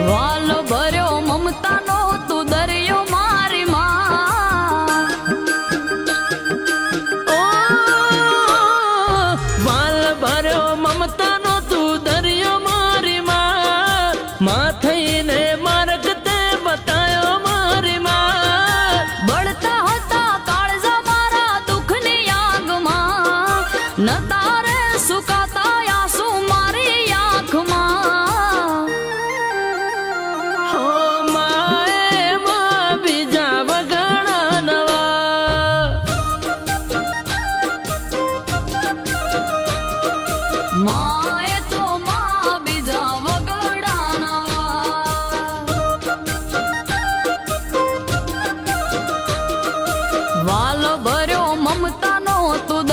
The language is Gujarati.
વાલો ભર્યો મમતાનો તું દરિયો મારી માં. ઓ વાલ ભર્યો મમતાનો તું દરિયો મારી માં થઈને માર્ગ તે બતાયો મારી માં. બળતા હતા કાળજા મારા દુઃખની આગમાં, ન તારે સુકાતા આંસુ મારી આંખમાં. હો માએ માં બીજા વગણા નવા. માએ તો માં બીજા વગડાના. વાલો ભર્યો મમતાનો તું